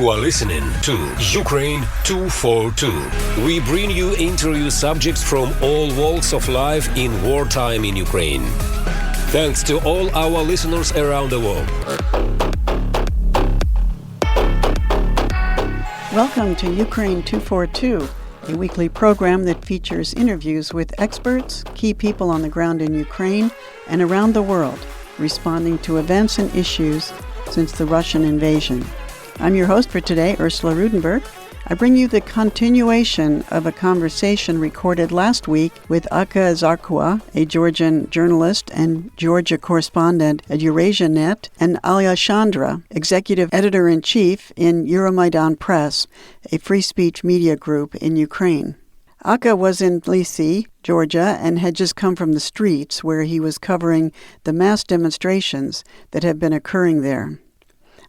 You are listening to Ukraine 242. We bring you interview subjects from all walks of life in wartime in Ukraine. Thanks to all our listeners around the world. Welcome to Ukraine 242, a weekly program that features interviews with experts, key people on the ground in Ukraine and around the world, responding to events and issues since the Russian invasion. I'm your host for today, Ursula Ruedenberg. I bring you the continuation of a conversation recorded last week with Aka Zarkua, a Georgian journalist and Georgia Correspondent at Eurasianet and Alya Shandra, Executive Editor-in-Chief in Euromaidan Press, a free speech media group in Ukraine. Aka was in Tbilisi, Georgia, and had just come from the streets where he was covering the mass demonstrations that have been occurring there.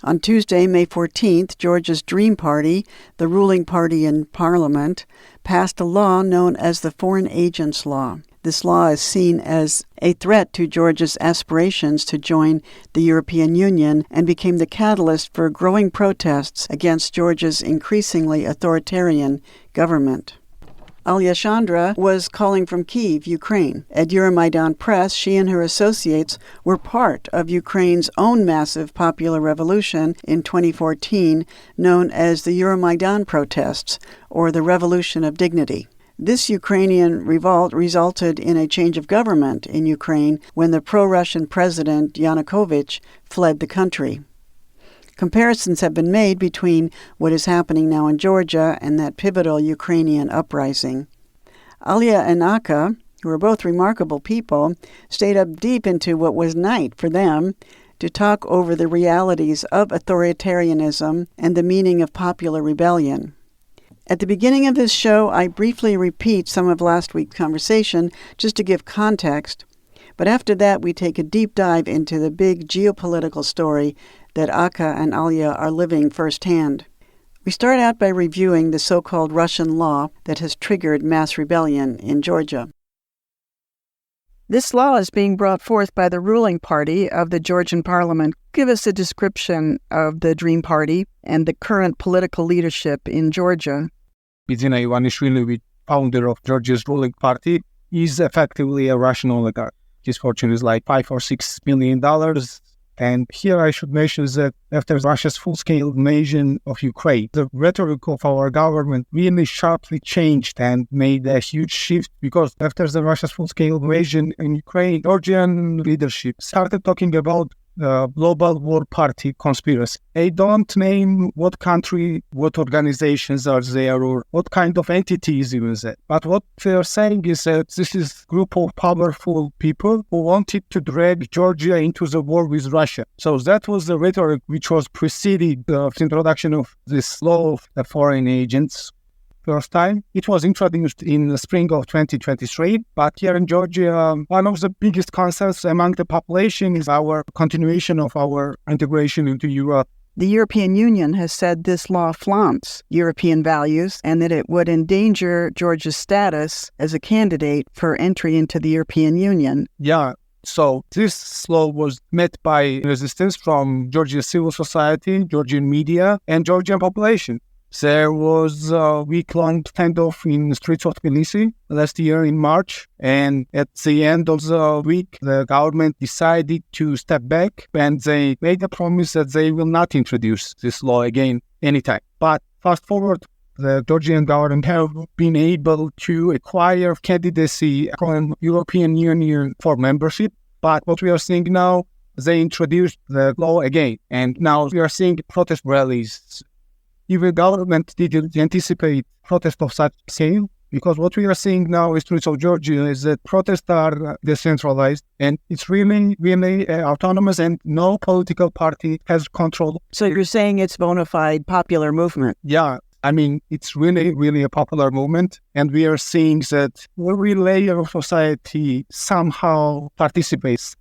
On Tuesday, May 14th, Georgia's Dream Party, the ruling party in Parliament, passed a law known as the Foreign Agents Law. This law is seen as a threat to Georgia's aspirations to join the European Union and became the catalyst for growing protests against Georgia's increasingly authoritarian government. Alya Shandra was calling from Kyiv, Ukraine. At Euromaidan Press, she and her associates were part of Ukraine's own massive popular revolution in 2014, known as the Euromaidan protests, or the Revolution of Dignity. This Ukrainian revolt resulted in a change of government in Ukraine when the pro-Russian president Yanukovych fled the country. Comparisons have been made between what is happening now in Georgia and that pivotal Ukrainian uprising. Alya and Aka, who are both remarkable people, stayed up deep into what was night for them to talk over the realities of authoritarianism and the meaning of popular rebellion. At the beginning of this show, I briefly repeat some of last week's conversation just to give context, but after that we take a deep dive into the big geopolitical story that Aka and Alya are living firsthand. We start out by reviewing the so-called Russian law that has triggered mass rebellion in Georgia. This law is being brought forth by the ruling party of the Georgian parliament. Give us a description of the Dream Party and the current political leadership in Georgia. Bidzina Ivanishvili, the founder of Georgia's ruling party, is effectively a Russian oligarch. His fortune is like $5 or $6 million. And here I should mention that after Russia's full-scale invasion of Ukraine, the rhetoric of our government really sharply changed and made a huge shift, because after the Russia's full-scale invasion in Ukraine, Georgian leadership started talking about global war party conspiracy. They don't name what country, what organizations are there, or what kind of entities even that. But what they are saying is that this is a group of powerful people who wanted to drag Georgia into the war with Russia. So that was the rhetoric which was preceding the introduction of this law of the foreign agents. First time. It was introduced in the spring of 2023, but here in Georgia, one of the biggest concerns among the population is our continuation of our integration into Europe. The European Union has said this law flaunts European values and that it would endanger Georgia's status as a candidate for entry into the European Union. Yeah. So this law was met by resistance from Georgia's civil society, Georgian media, and Georgian population. There was a week-long standoff in the streets of Tbilisi last year in March, and at the end of the week, the government decided to step back, and they made a promise that they will not introduce this law again anytime. But fast forward, the Georgian government have been able to acquire candidacy from European Union for membership. But what we are seeing now, they introduced the law again, and now we are seeing protest rallies. Even government didn't anticipate protests of such scale, because what we are seeing now in the streets of Georgia is that protests are decentralized, and it's really autonomous, and no political party has control. So you're saying it's bona fide popular movement? Yeah, I mean, it's really a popular movement, and we are seeing that every layer of society somehow participates.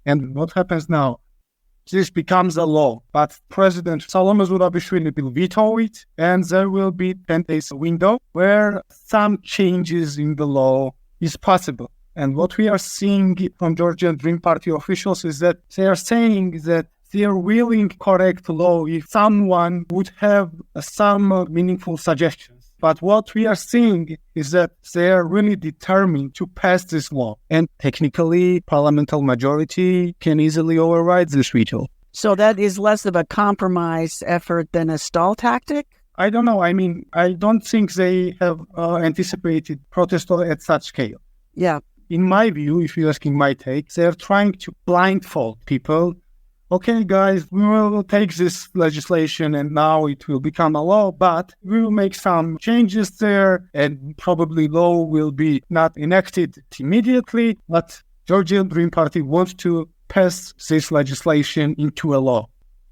And what happens now? This becomes a law, but President Salome Zurabishvili will veto it, and there will be 10 days window where some changes in the law is possible. And what we are seeing from Georgian Dream Party officials is that they are saying that their really incorrect law if someone would have some meaningful suggestions. But what we are seeing is that they are really determined to pass this law. And technically, parliamentary majority can easily override this veto. So that is less of a compromise effort than a stall tactic? I don't know. I mean, I don't think they have anticipated protest at such scale. Yeah. In my view, if you're asking my take, they're trying to blindfold people. Okay, guys, we will take this legislation and now it will become a law, but we will make some changes there and probably law will be not enacted immediately. But Georgian Dream Party wants to pass this legislation into a law.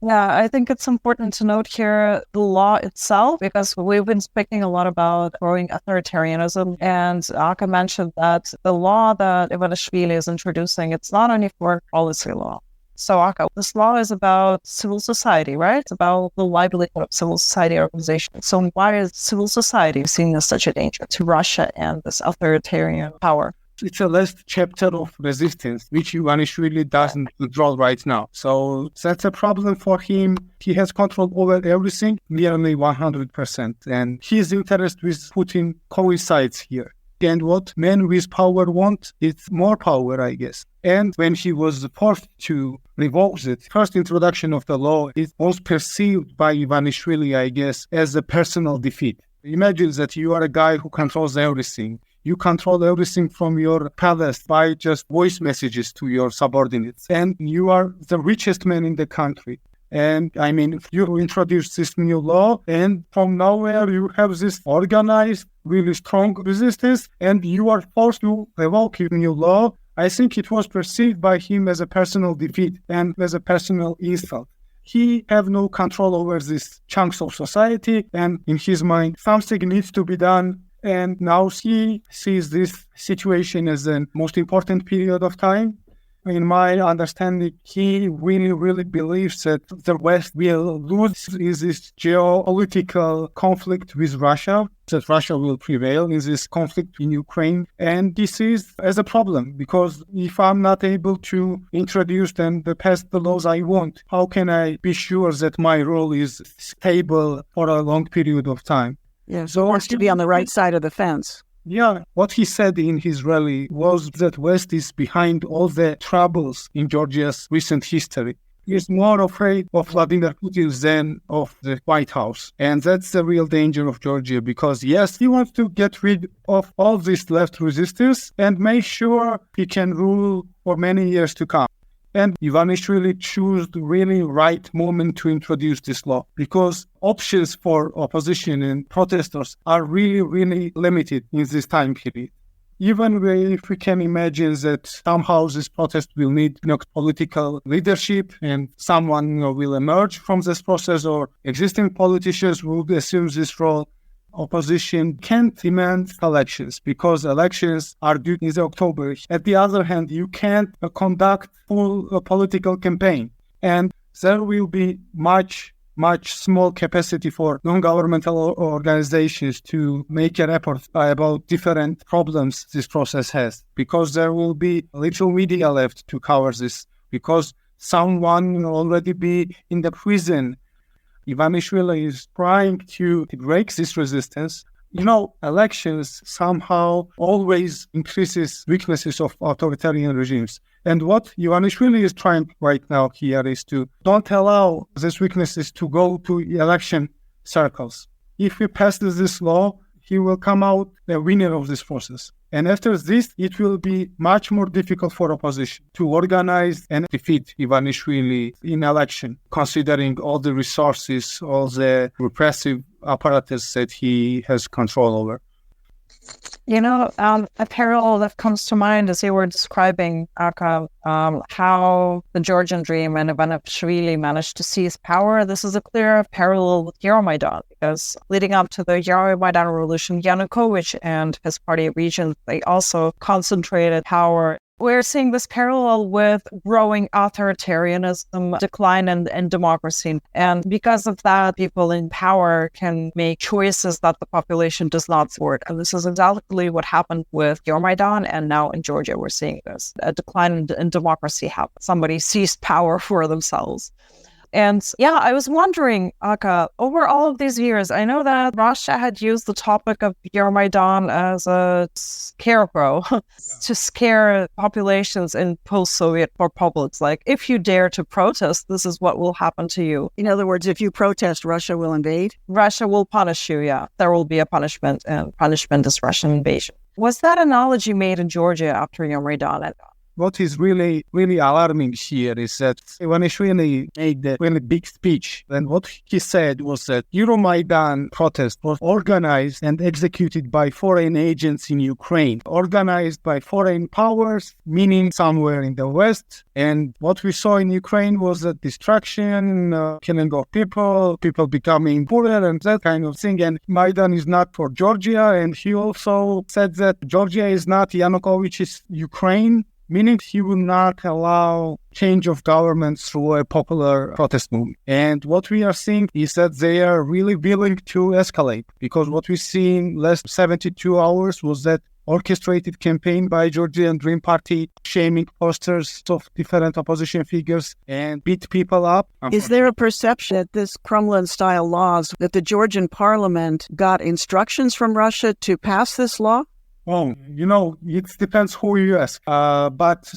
Yeah, I think it's important to note here the law itself, because we've been speaking a lot about growing authoritarianism. And Aka mentioned that the law that Ivanishvili is introducing, it's not only foreign policy law. So Aka, this law is about civil society, right? It's about the livelihood of civil society organizations. So why is civil society seen as such a danger to Russia and this authoritarian power? It's a last chapter of resistance, which Ivanishvili doesn't control right now. So that's a problem for him. He has control over everything, nearly 100%. And his interest with Putin coincides here. And what men with power want is more power, I guess. And when he was forced to revoke it, first introduction of the law, it was perceived by Ivanishvili, I guess, as a personal defeat. Imagine that you are a guy who controls everything. You control everything from your palace by just voice messages to your subordinates. And you are the richest man in the country. And I mean, you introduce this new law, and from nowhere you have this organized, really strong resistance, and you are forced to revoke your new law. I think it was perceived by him as a personal defeat and as a personal insult. He have no control over these chunks of society, and in his mind, something needs to be done. And now he sees this situation as the most important period of time. In my understanding, he really believes that the West will lose in this geopolitical conflict with Russia, that Russia will prevail in this conflict in Ukraine. And this is as a problem, because if I'm not able to introduce and pass the laws I want, how can I be sure that my role is stable for a long period of time? Yeah, so he wants to be on the right side of the fence. Yeah, what he said in his rally was that West is behind all the troubles in Georgia's recent history. He is more afraid of Vladimir Putin than of the White House. And that's the real danger of Georgia, because yes, he wants to get rid of all this left resistance and make sure he can rule for many years to come. And Ivanishvili chose the really right moment to introduce this law, because options for opposition and protesters are really limited in this time period. Even if we can imagine that somehow this protest will need political leadership and someone will emerge from this process, or existing politicians will assume this role, opposition can't demand elections because elections are due in October. At the other hand, you can't conduct full political campaign, and there will be much small capacity for non-governmental organizations to make a report about different problems this process has, because there will be little media left to cover this, because someone will already be in the prison. Ivanishvili is trying to break this resistance. Elections somehow always increases weaknesses of authoritarian regimes. And what Ivanishvili is trying right now here is to don't allow these weaknesses to go to election circles. If he passes this law, he will come out the winner of this process. And after this, it will be much more difficult for opposition to organize and defeat Ivanishvili in election, considering all the resources, all the repressive apparatus that he has control over. A parallel that comes to mind as you were describing, Aka, how the Georgian dream and Ivanishvili managed to seize power. This is a clear parallel with Euromaidan, because leading up to the Euromaidan revolution, Yanukovych and his party regions, they also concentrated power we're seeing this parallel with growing authoritarianism, decline in democracy. And because of that, people in power can make choices that the population does not support. And this is exactly what happened with Euromaidan. And now in Georgia, we're seeing this. A decline in democracy happened. Somebody seized power for themselves. And yeah, I was wondering, Aka, over all of these years, I know that Russia had used the topic of Euromaidan as a scarecrow to scare populations in post-Soviet republics. Like, if you dare to protest, this is what will happen to you. In other words, if you protest, Russia will invade? Russia will punish you, yeah. There will be a punishment, and punishment is Russian invasion. Was that analogy made in Georgia after Euromaidan? What is really, really alarming here is that Ivanishvili made a really big speech. And what he said was that Euromaidan protest was organized and executed by foreign agents in Ukraine, organized by foreign powers, meaning somewhere in the West. And what we saw in Ukraine was that destruction, killing of people becoming poorer and that kind of thing. And Maidan is not for Georgia. And he also said that Georgia is not Yanukovych's Ukraine, meaning he will not allow change of government through a popular protest movement. And what we are seeing is that they are really willing to escalate, because what we see in last 72 hours was that orchestrated campaign by Georgian Dream Party, shaming posters of different opposition figures and beat people up. Is there a perception that this Kremlin-style laws, that the Georgian parliament got instructions from Russia to pass this law? Well, it depends who you ask. But,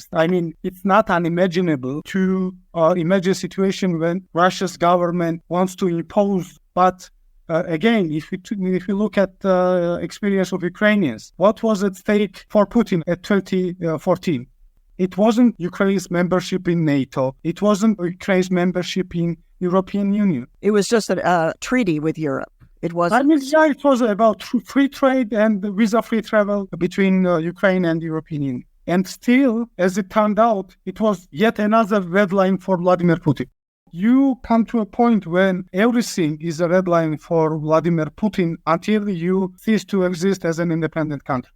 it's not unimaginable to imagine a situation when Russia's government wants to impose. But again, if you look at the experience of Ukrainians, what was at stake for Putin at 2014? It wasn't Ukraine's membership in NATO. It wasn't Ukraine's membership in European Union. It was just a treaty with Europe. It was. It was about free trade and visa-free travel between Ukraine and the European Union. And still, as it turned out, it was yet another red line for Vladimir Putin. You come to a point when everything is a red line for Vladimir Putin until you cease to exist as an independent country.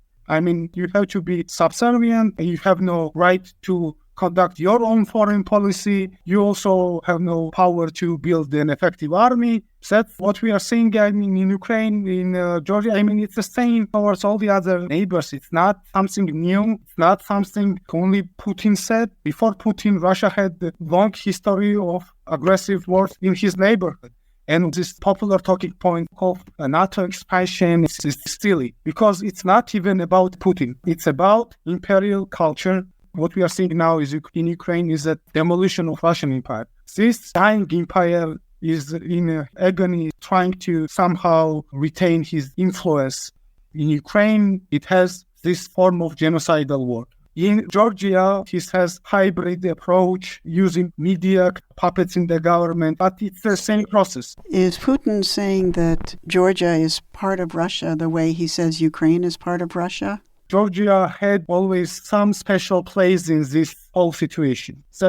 You have to be subservient. You have no right to conduct your own foreign policy. You also have no power to build an effective army. That's what we are seeing in Ukraine, in Georgia. It's the same towards all the other neighbors. It's not something new. It's not something only Putin said. Before Putin, Russia had a long history of aggressive wars in his neighborhood. And this popular talking point of NATO expansion is silly, because it's not even about Putin. It's about imperial culture. What we are seeing now is in Ukraine is a demolition of Russian empire. This dying empire is in agony, trying to somehow retain his influence. In Ukraine, it has this form of genocidal war. In Georgia, he has hybrid approach using media, puppets in the government, but it's the same process. Is Putin saying that Georgia is part of Russia the way he says Ukraine is part of Russia? Georgia had always some special place in this whole situation. So,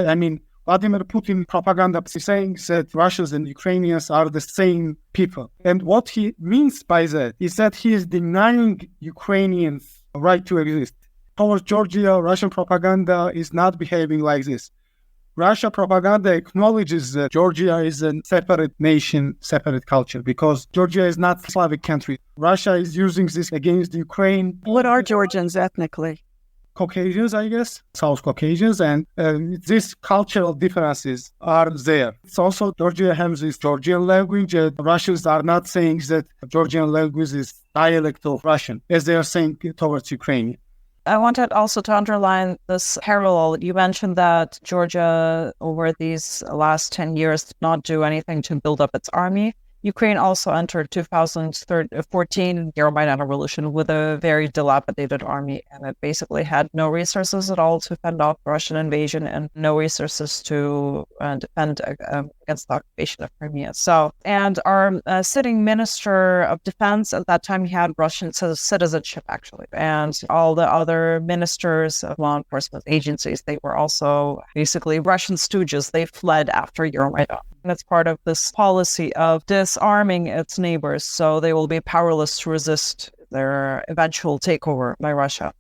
Vladimir Putin propaganda is saying that Russians and Ukrainians are the same people. And what he means by that is that he is denying Ukrainians the right to exist. Towards Georgia, Russian propaganda is not behaving like this. Russia propaganda acknowledges that Georgia is a separate nation, separate culture, because Georgia is not a Slavic country. Russia is using this against Ukraine. What are Georgians ethnically? Caucasians, I guess, South Caucasians, and these cultural differences are there. It's also Georgia has this Georgian language. Russians are not saying that Georgian language is dialect of Russian, as they are saying towards Ukraine. I wanted also to underline this parallel. You mentioned that Georgia, over these last 10 years, did not do anything to build up its army. Ukraine also entered 2014 Euromaidan revolution with a very dilapidated army, and it basically had no resources at all to fend off Russian invasion and no resources to defend against the occupation of Crimea. And our sitting minister of defense at that time, he had Russian citizenship, actually, and all the other ministers of law enforcement agencies, they were also basically Russian stooges. They fled after Euromaidan. And it's part of this policy of disarming its neighbors, so they will be powerless to resist their eventual takeover by Russia.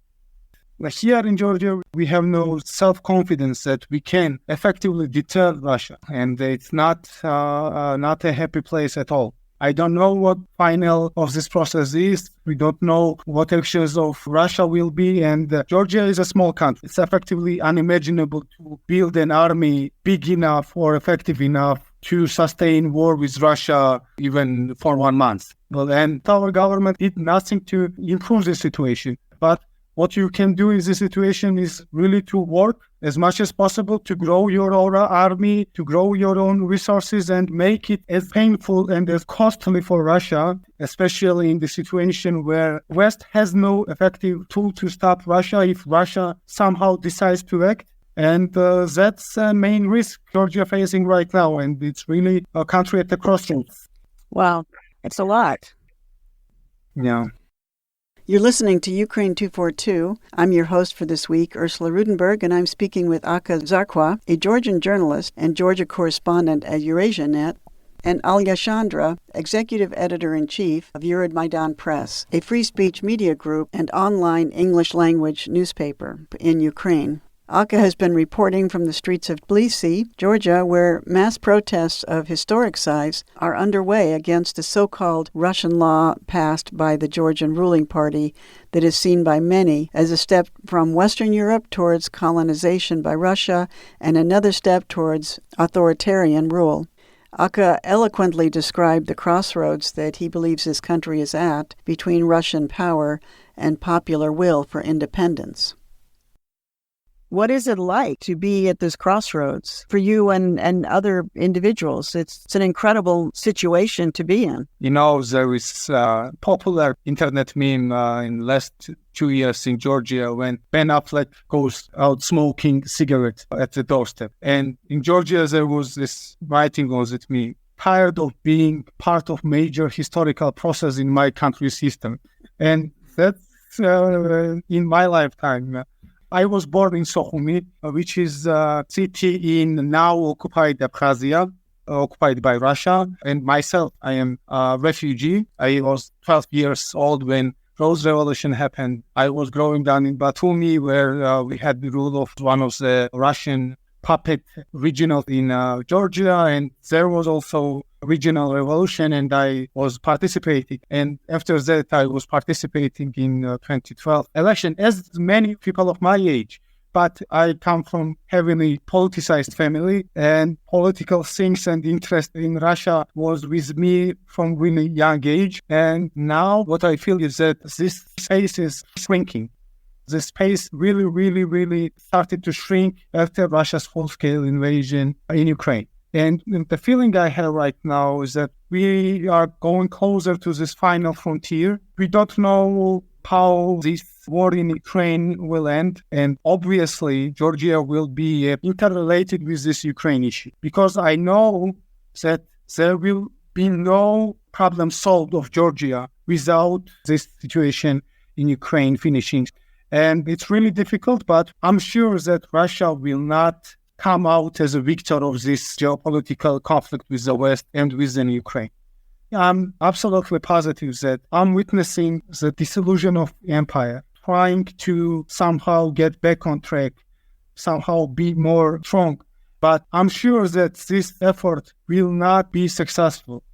Here in Georgia, we have no self-confidence that we can effectively deter Russia, and it's not a happy place at all. I don't know what final of this process is. We don't know what actions of Russia will be, and Georgia is a small country. It's effectively unimaginable to build an army big enough or effective enough to sustain war with Russia even for 1 month. Well, and our government did nothing to improve the situation. But what you can do in this situation is really to work as much as possible to grow your own army, to grow your own resources, and make it as painful and as costly for Russia, especially in the situation where West has no effective tool to stop Russia if Russia somehow decides to act. And that's the main risk Georgia facing right now, and it's really a country at the crossroads. Wow, it's a lot. Yeah. You're listening to Ukraine 242. I'm your host for this week, Ursula Ruedenberg, and I'm speaking with Aka Zarkua, a Georgian journalist and Georgia correspondent at Eurasianet, and Alya Shandra, executive editor-in-chief of Euromaidan Press, a free speech media group and online English-language newspaper in Ukraine. Aka has been reporting from the streets of Tbilisi, Georgia, where mass protests of historic size are underway against the so-called Russian law passed by the Georgian ruling party that is seen by many as a step from Western Europe towards colonization by Russia and another step towards authoritarian rule. Aka eloquently described the crossroads that he believes his country is at between Russian power and popular will for independence. What is it like to be at this crossroads for you and other individuals? It's an incredible situation to be in. You know, there is a popular internet meme in the last 2 years in Georgia when Ben Affleck goes out smoking cigarettes at the doorstep. And in Georgia, there was this writing on it meme, tired of being part of major historical process in my country's history. And that's in my lifetime. I was born in Sukhumi, which is a city in now occupied Abkhazia, occupied by Russia. And myself, I am a refugee. I was 12 years old when Rose Revolution happened. I was growing down in Batumi, where we had the rule of one of the Russian puppet regional in Georgia, and there was also regional revolution, and I was participating. And after that, I was participating in 2012 election, as many people of my age. But I come from heavily politicized family, and political things and interest in Russia was with me from really young age. And now what I feel is that this space is shrinking. The space really started to shrink after Russia's full-scale invasion in Ukraine. And the feeling I have right now is that we are going closer to this final frontier. We don't know how this war in Ukraine will end. And obviously, Georgia will be interrelated with this Ukraine issue. Because I know that there will be no problem solved of Georgia without this situation in Ukraine finishing. And it's really difficult, but I'm sure that Russia will not come out as a victor of this geopolitical conflict with the West and within Ukraine. I'm absolutely positive that I'm witnessing the dissolution of empire, trying to somehow get back on track, somehow be more strong. But I'm sure that this effort will not be successful.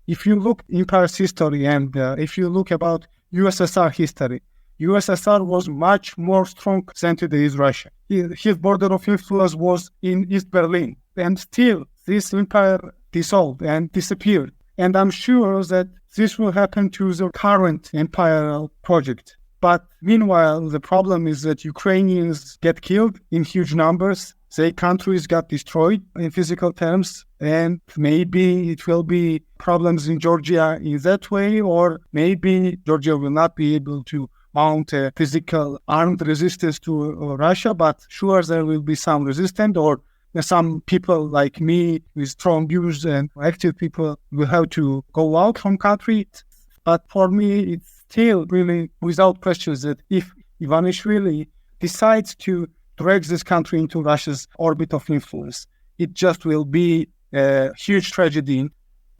If you look empire's history and if you look about USSR history, USSR was much more strong than today is Russia. His border of influence was in East Berlin. And still, this empire dissolved and disappeared. And I'm sure that this will happen to the current imperial project. But meanwhile, the problem is that Ukrainians get killed in huge numbers. Their countries got destroyed in physical terms. And maybe it will be problems in Georgia in that way, or maybe Georgia will not be able to mount a physical armed resistance to Russia, but sure there will be some resistance, or some people like me with strong views and active people will have to go out from country. But for me, it's still really without question that if Ivanishvili decides to drag this country into Russia's orbit of influence, it just will be a huge tragedy,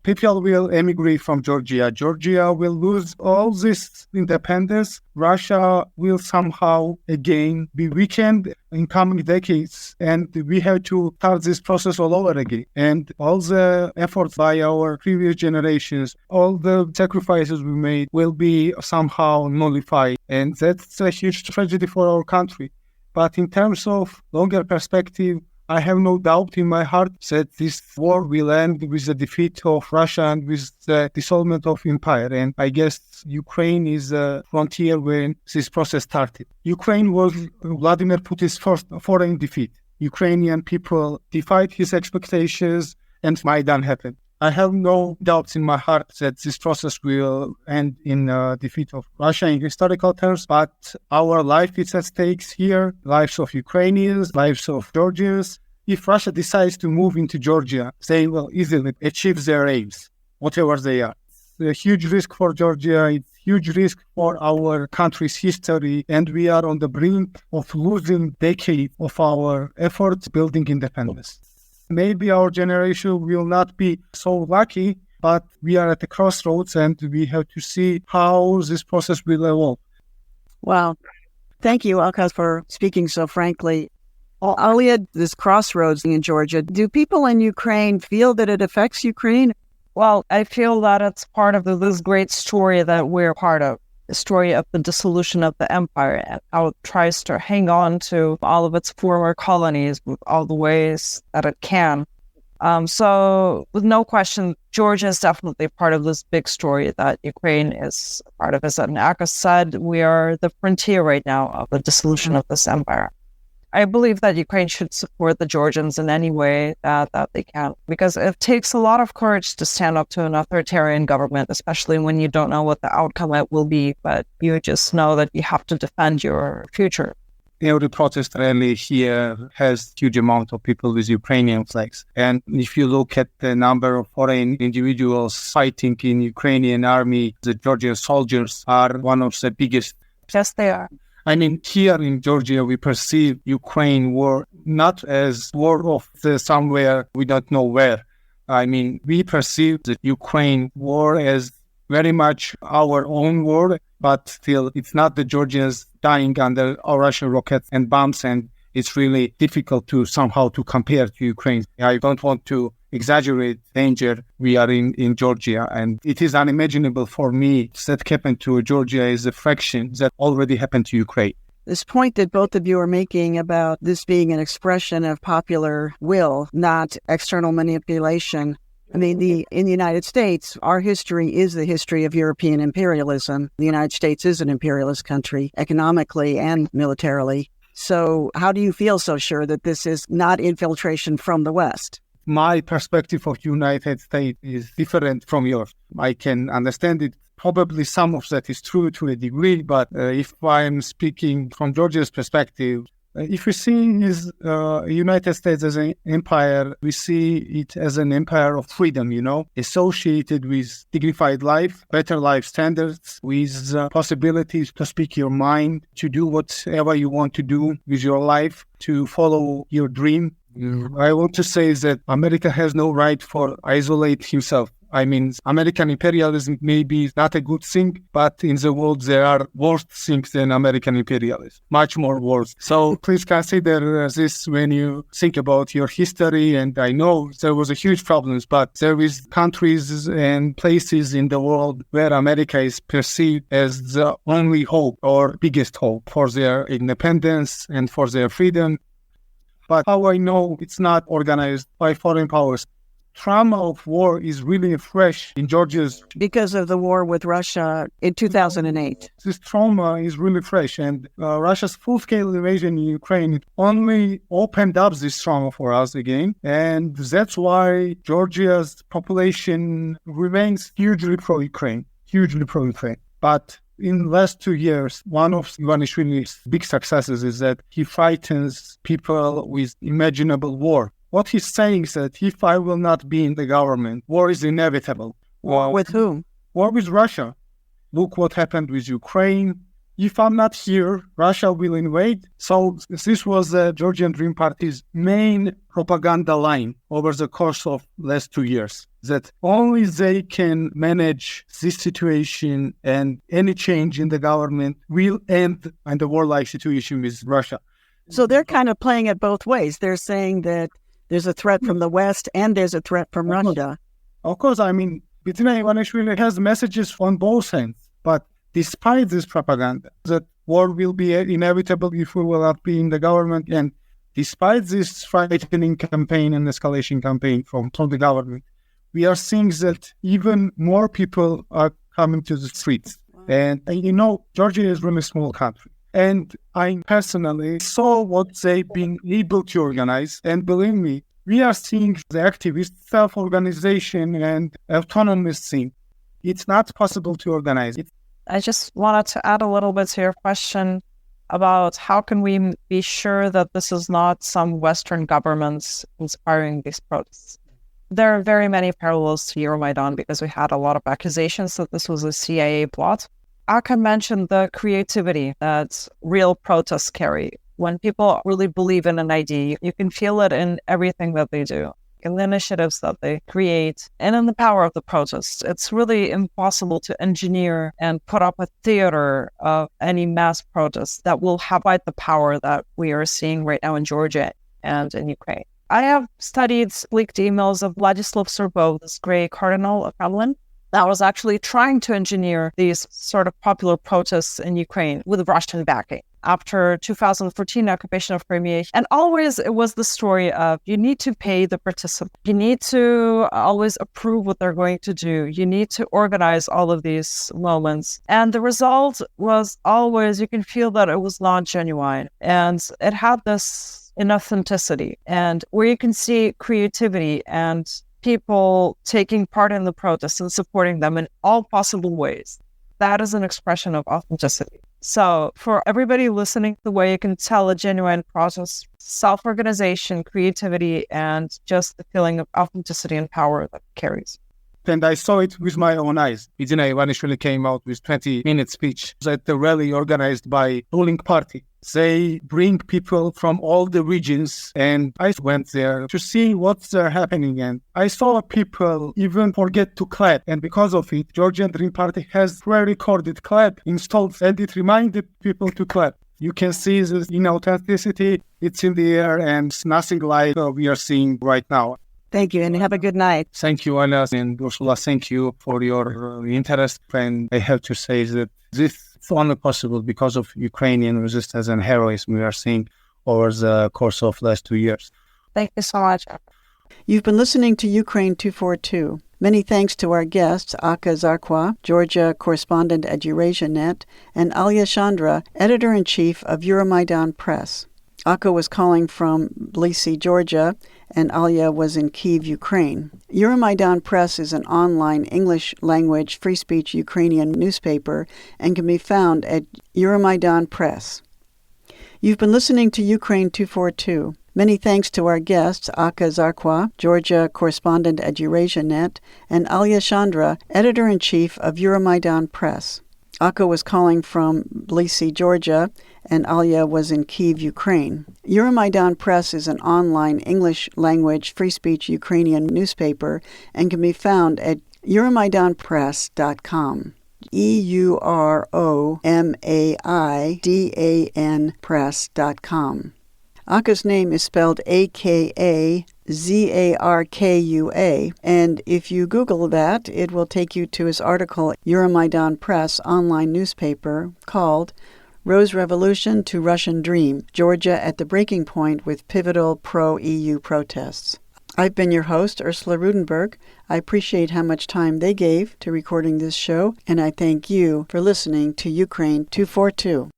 People will emigrate from Georgia. Georgia will lose all this independence. Russia will somehow again be weakened in coming decades. And we have to start this process all over again. And all the efforts by our previous generations, all the sacrifices we made will be somehow nullified. And that's a huge tragedy for our country. But in terms of longer perspective, I have no doubt in my heart that this war will end with the defeat of Russia and with the dissolvement of empire. And I guess Ukraine is a frontier when this process started. Ukraine was Vladimir Putin's first foreign defeat. Ukrainian people defied his expectations and Maidan happened. I have no doubts in my heart that this process will end in defeat of Russia in historical terms, but our life is at stake here, lives of Ukrainians, lives of Georgians. If Russia decides to move into Georgia, they will easily achieve their aims, whatever they are. It's a huge risk for Georgia, it's a huge risk for our country's history, and we are on the brink of losing decades of our efforts building independence. Maybe our generation will not be so lucky, but we are at the crossroads and we have to see how this process will evolve. Wow. Thank you, Aka, for speaking so frankly. Alya, this crossroads in Georgia, do people in Ukraine feel that it affects Ukraine? Well, I feel that it's part of this great story that we're part of. The story of the dissolution of the empire and how it tries to hang on to all of its former colonies with all the ways that it can. So with no question, Georgia is definitely part of this big story that Ukraine is part of. As Aka said, we are the frontier right now of the dissolution of this empire. I believe that Ukraine should support the Georgians in any way that they can, because it takes a lot of courage to stand up to an authoritarian government, especially when you don't know what the outcome will be, but you just know that you have to defend your future. Every protest rally here has huge amount of people with Ukrainian flags. And if you look at the number of foreign individuals fighting in Ukrainian army, the Georgian soldiers are one of the biggest. Yes, they are. I mean, here in Georgia, we perceive Ukraine war not as war of somewhere we don't know where. I mean, we perceive the Ukraine war as very much our own war, but still, it's not the Georgians dying under our Russian rockets and bombs, and it's really difficult to somehow to compare to Ukraine. I don't want to exaggerate danger we are in Georgia, and it is unimaginable for me that happened to Georgia is a fraction that already happened to Ukraine. This point that both of you are making about this being an expression of popular will, not external manipulation. I mean, in the United States, our history is the history of European imperialism. The United States is an imperialist country, economically and militarily. So how do you feel so sure that this is not infiltration from the West? My perspective of United States is different from yours. I can understand it. Probably some of that is true to a degree, but if I'm speaking from Georgia's perspective, if we see United States as an empire, we see it as an empire of freedom, associated with dignified life, better life standards, with possibilities to speak your mind, to do whatever you want to do with your life, to follow your dream. I want to say that America has no right for isolate himself. I mean, American imperialism may be not a good thing, but in the world there are worse things than American imperialism, much more worse. So please consider this when you think about your history. And I know there was a huge problems, but there is countries and places in the world where America is perceived as the only hope or biggest hope for their independence and for their freedom. But how I know it's not organized by foreign powers? Trauma of war is really fresh in Georgia's... Because of the war with Russia in 2008. This trauma is really fresh, and Russia's full-scale invasion in Ukraine only opened up this trauma for us again. And that's why Georgia's population remains hugely pro-Ukraine. But in the last 2 years, one of Ivanishvili's big successes is that he frightens people with imaginable war. What he's saying is that if I will not be in the government, war is inevitable. War with whom? War with Russia. Look what happened with Ukraine. if I'm not here, Russia will invade. So this was the Georgian Dream Party's main propaganda line over the course of last 2 years, that only they can manage this situation and any change in the government will end in the warlike situation with Russia. So they're kind of playing it both ways. They're saying that there's a threat from the West and there's a threat from Russia. Of course, I mean, Bitina Ivanishvili has messages on both ends, but despite this propaganda, that war will be inevitable if we will not be in the government, and despite this frightening campaign and escalation campaign from the government, we are seeing that even more people are coming to the streets. And Georgia is a really small country. And I personally saw what they've been able to organize. And believe me, we are seeing the activist self-organization and autonomous thing. It's not possible to organize it. I just wanted to add a little bit to your question about how can we be sure that this is not some Western governments inspiring these protests. There are very many parallels to Euromaidan because we had a lot of accusations that this was a CIA plot. Aka mentioned the creativity that real protests carry. When people really believe in an idea, you can feel it in everything that they do, in the initiatives that they create, and in the power of the protests. It's really impossible to engineer and put up a theater of any mass protest that will have quite the power that we are seeing right now in Georgia and in Ukraine. I have studied leaked emails of Vladislav Surbo, this gray cardinal of Kremlin, that was actually trying to engineer these sort of popular protests in Ukraine with Russian backing after 2014 occupation of Crimea. And always it was the story of you need to pay the participants. You need to always approve what they're going to do. You need to organize all of these moments. And the result was always, you can feel that it was not genuine. And it had this inauthenticity, and where you can see creativity and people taking part in the protests and supporting them in all possible ways. That is an expression of authenticity. So for everybody listening, the way you can tell a genuine protest, self-organization, creativity, and just the feeling of authenticity and power that it carries. And I saw it with my own eyes. Bidzina Ivanishvili came out with 20-minute speech at the rally organized by ruling party. They bring people from all the regions, and I went there to see what's happening. And I saw people even forget to clap. And because of it, Georgian Dream Party has pre-recorded clap installed, and it reminded people to clap. You can see the inauthenticity. It's in the air, and it's nothing like we are seeing right now. Thank you, and have a good night. Thank you, Alya and Ursula. Thank you for your interest. And I have to say that this is only possible because of Ukrainian resistance and heroism we are seeing over the course of last 2 years. Thank you so much. You've been listening to Ukraine 242. Many thanks to our guests, Aka Zarkua, Georgia Correspondent at Eurasianet, and Alya Shandra, Editor-in-Chief of Euromaidan Press. Aka was calling from Tbilisi, Georgia, and Alya was in Kyiv, Ukraine. Euromaidan Press is an online English-language free-speech Ukrainian newspaper and can be found at Euromaidan Press. You've been listening to Ukraine 242. Many thanks to our guests, Aka Zarkua, Georgia Correspondent at Eurasianet, and Alya Shandra, Editor-in-Chief of Euromaidan Press. Aka was calling from Tbilisi, Georgia, and Alya was in Kyiv, Ukraine. Euromaidan Press is an online English-language free-speech Ukrainian newspaper and can be found at euromaidanpress.com. EUROMAIDAN press.com. Aka's name is spelled Aka Zarkua, and if you Google that, it will take you to his article, Euromaidan Press online newspaper, called Rose Revolution to Russian Dream, Georgia at the Breaking Point with Pivotal Pro-EU Protests. I've been your host, Ursula Ruedenberg. I appreciate how much time they gave to recording this show, and I thank you for listening to Ukraine 242.